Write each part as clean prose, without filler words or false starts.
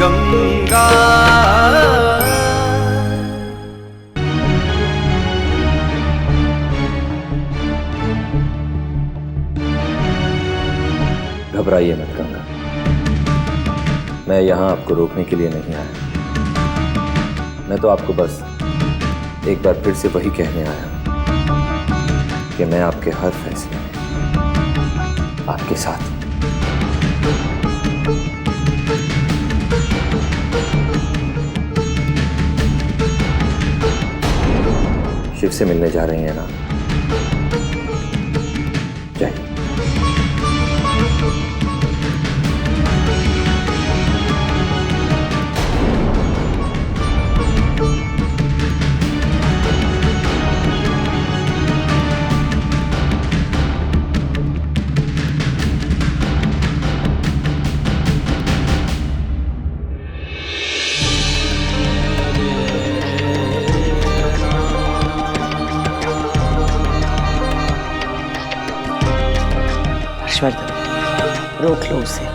गंगा। घबराइए मत गंगा, मैं यहां आपको रोकने के लिए नहीं आया। मैं तो आपको बस एक बार फिर से वही कहने आया कि मैं आपके हर फैसले में आपके साथ हूं। शिव से मिलने जा रही हैं ना? जाइए। हर्षवर्धन, रोक लो उसे,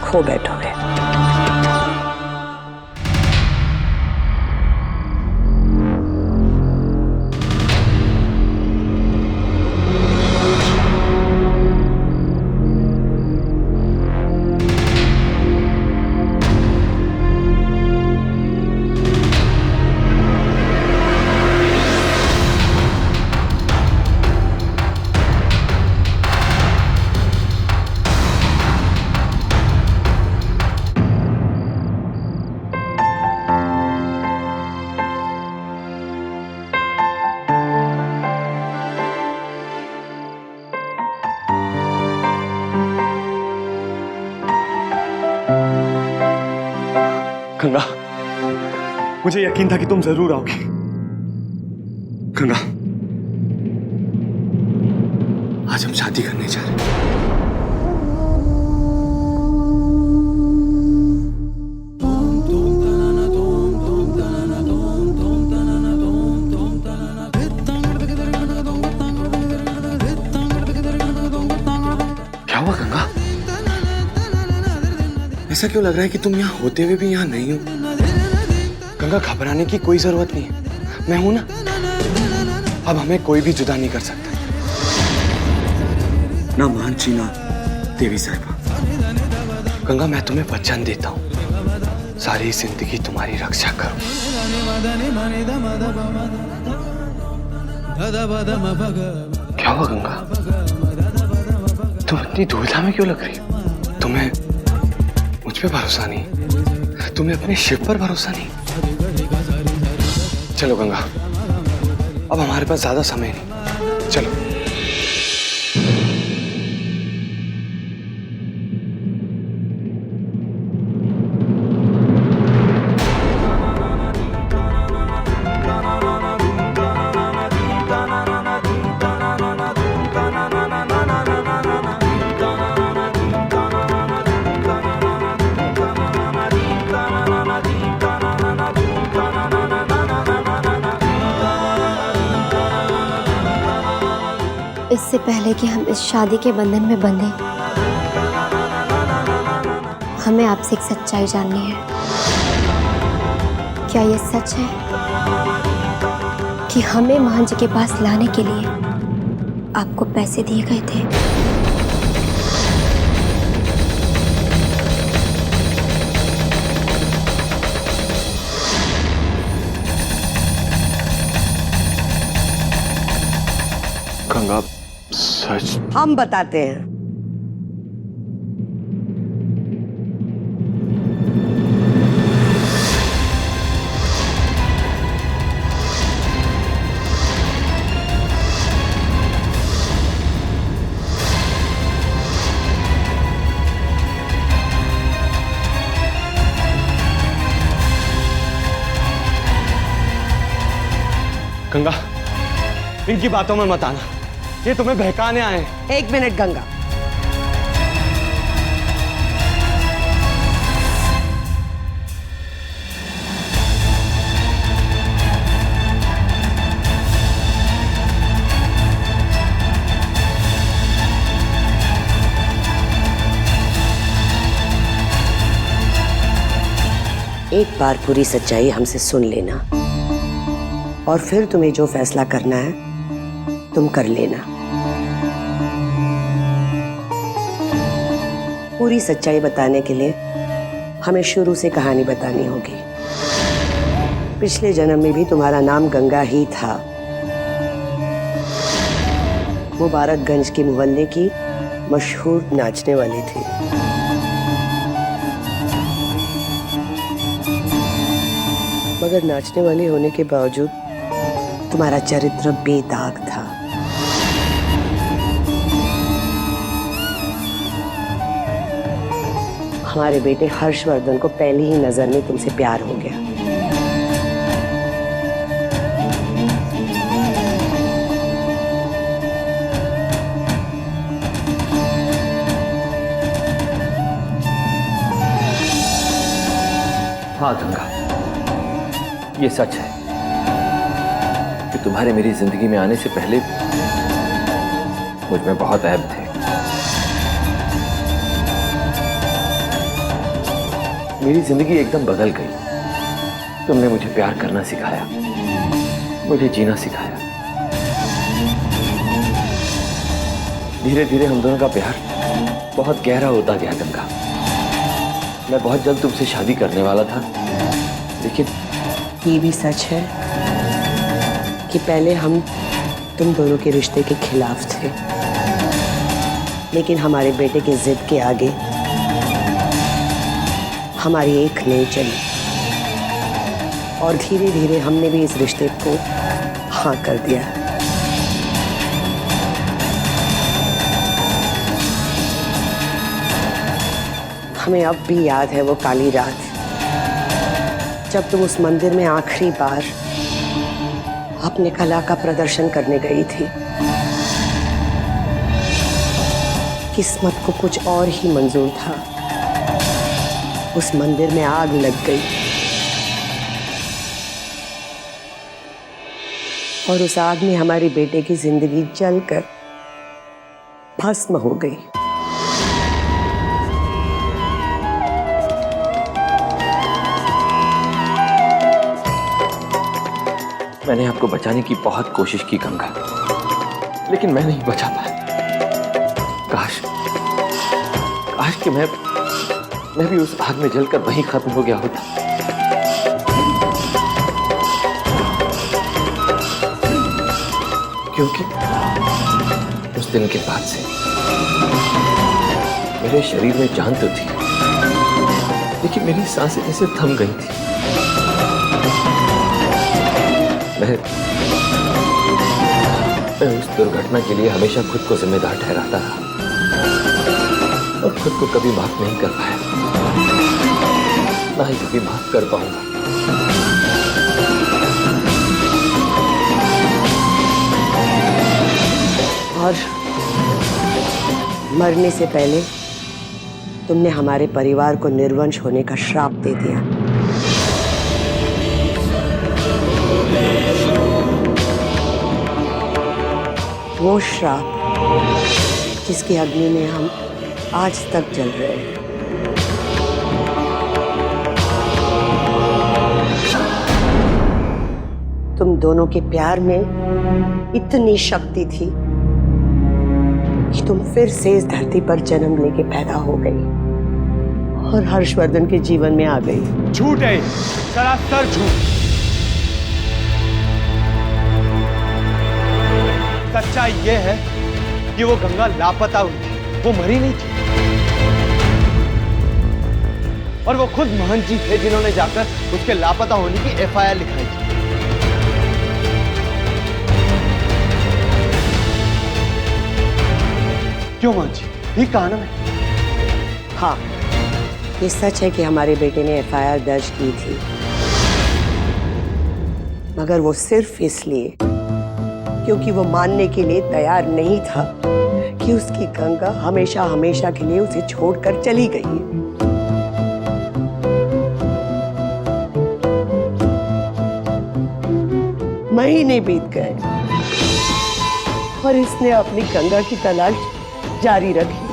खो बैठोगे। गंगा, मुझे यकीन था कि तुम जरूर आओगी। गंगा, आज हम शादी करने जा रहे हैं। क्या हुआ गंगा? ऐसा क्यों लग रहा है कि तुम यहाँ होते हुए भी यहाँ नहीं हो? गंगा, घबराने की कोई जरूरत नहीं है, मैं हूं ना। अब हमें कोई भी जुदा नहीं कर सकता, ना मानसी ना देवी साहिबा। गंगा, मैं तुम्हें वचन देता हूँ, सारी जिंदगी तुम्हारी रक्षा करूं। क्या हुआ गंगा? तुम इतनी दुविधा में क्यों लग रही हो? तुम्हें मुझ पे भरोसा नहीं? तुम्हें अपने शिव पर भरोसा नहीं? चलो गंगा, अब हमारे पास ज्यादा समय नहीं, चलो। इससे पहले कि हम इस शादी के बंधन में बंधे, हमें आपसे एक सच्चाई जाननी है। क्या ये सच है कि हमें महान जी के पास लाने के लिए आपको पैसे दिए गए थे? गंगा, सच? हम बताते हैं। गंगा, इनकी बातों में मत आना, ये तुम्हें बहकाने आए हैं। एक मिनट गंगा, एक बार पूरी सच्चाई हमसे सुन लेना और फिर तुम्हें जो फैसला करना है तुम कर लेना। पूरी सच्चाई बताने के लिए हमें शुरू से कहानी बतानी होगी। पिछले जन्म में भी तुम्हारा नाम गंगा ही था। मुबारकगंज के मोहल्ले की मशहूर नाचने वाली थी। मगर नाचने वाली होने के बावजूद तुम्हारा चरित्र बेदाग था। हमारे बेटे हर्षवर्धन को पहली ही नजर में तुमसे प्यार हो गया। हाँ गंगा, ये सच है कि तुम्हारे मेरी जिंदगी में आने से पहले मुझ में बहुत ऐब थे। मेरी जिंदगी एकदम बदल गई। तुमने मुझे प्यार करना सिखाया, मुझे जीना सिखाया। धीरे धीरे हम दोनों का प्यार बहुत गहरा होता गया गंगा। मैं बहुत जल्द तुमसे शादी करने वाला था, लेकिन ये भी सच है कि पहले हम तुम दोनों के रिश्ते के खिलाफ थे, लेकिन हमारे बेटे की जिद के आगे हमारी एक नहीं चली और धीरे धीरे हमने भी इस रिश्ते को हाँ कर दिया। हमें अब भी याद है वो काली रात जब तुम उस मंदिर में आखिरी बार अपने कला का प्रदर्शन करने गई थी। किस्मत को कुछ और ही मंजूर था। उस मंदिर में आग लग गई और उस आग में हमारे बेटे की जिंदगी जलकर भस्म हो गई। मैंने आपको बचाने की बहुत कोशिश की गंगा, लेकिन मैं नहीं बचा पाया। काश कि मैं भी उस आग में जलकर वहीं खत्म हो गया होता। क्योंकि उस दिन के बाद से मेरे शरीर में जान तो थी, लेकिन मेरी सांसें जैसे थम गई थी। मैं उस दुर्घटना के लिए हमेशा खुद को जिम्मेदार ठहराता रहा और खुद को कभी माफ नहीं कर पाया, ना ही कभी माफ कर पाऊंगा। और मरने से पहले तुमने हमारे परिवार को निर्वंश होने का श्राप दे दिया। वो श्राप जिसकी अग्नि में हम आज तक जल रहे हैं। तुम दोनों के प्यार में इतनी शक्ति थी कि तुम फिर से इस धरती पर जन्म लेके पैदा हो गई और हर्षवर्धन के जीवन में आ गई। झूठ है, सरासर झूठ। सच्चाई यह है कि वो गंगा लापता हुई थी, वो मरी नहीं थी। और वो खुद महंत जी थे जिन्होंने जाकर उसके लापता होने की एफआईआर लिखाई थी। क्यों महंत जी, ये कहा ना मैं। हाँ, ये सच है कि हमारे बेटे ने एफआईआर दर्ज की थी, मगर वो सिर्फ इसलिए क्योंकि वो मानने के लिए तैयार नहीं था कि उसकी गंगा हमेशा हमेशा के लिए उसे छोड़कर चली गई है। महीने बीत गए और इसने अपनी गंगा की तलाश जारी रखी।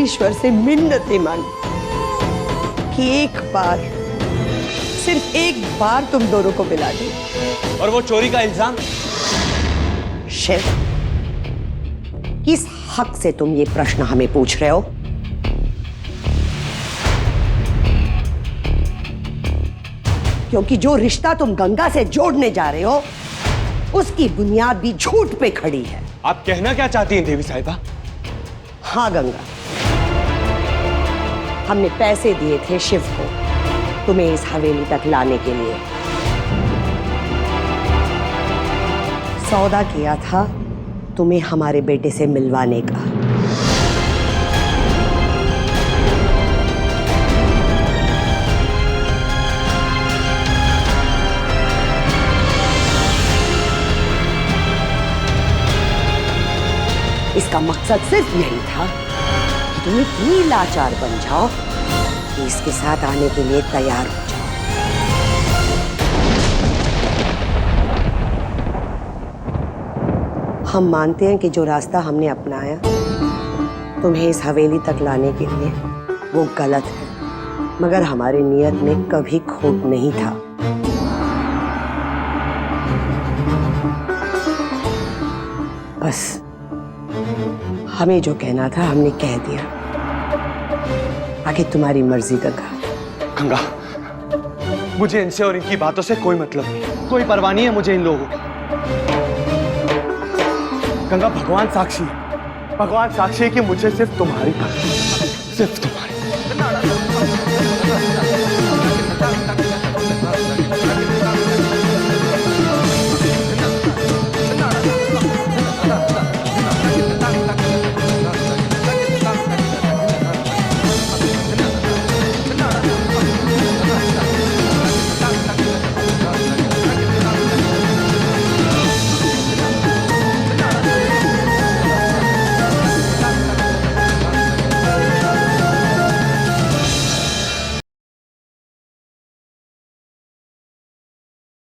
ईश्वर से मिन्नतें मांगी कि एक बार, सिर्फ एक बार तुम दोनों को मिला दे। और वो चोरी का इल्जाम? शिव, किस हक से तुम ये प्रश्न हमें पूछ रहे हो? क्योंकि जो रिश्ता तुम गंगा से जोड़ने जा रहे हो उसकी बुनियाद भी झूठ पे खड़ी है। आप कहना क्या चाहती हैं देवी साहिबा? हाँ गंगा, हमने पैसे दिए थे शिव को तुम्हें इस हवेली तक लाने के लिए। सौदा किया था तुम्हें हमारे बेटे से मिलवाने का। इसका मकसद सिर्फ यही था कि तुम इतनी लाचार बन जाओ कि इसके साथ आने के लिए तैयार हो जाओ। हम मानते हैं कि जो रास्ता हमने अपनाया तुम्हें इस हवेली तक लाने के लिए वो गलत है, मगर हमारी नीयत में कभी खोट नहीं था। बस हमें जो कहना था हमने कह दिया, आगे तुम्हारी मर्जी गंगा। गंगा, मुझे इनसे और इनकी बातों से कोई मतलब नहीं, कोई परवाह नहीं है मुझे इन लोगों की। गंगा, भगवान साक्षी है, भगवान साक्षी है कि मुझे सिर्फ तुम्हारी, सिर्फ तुम्हारी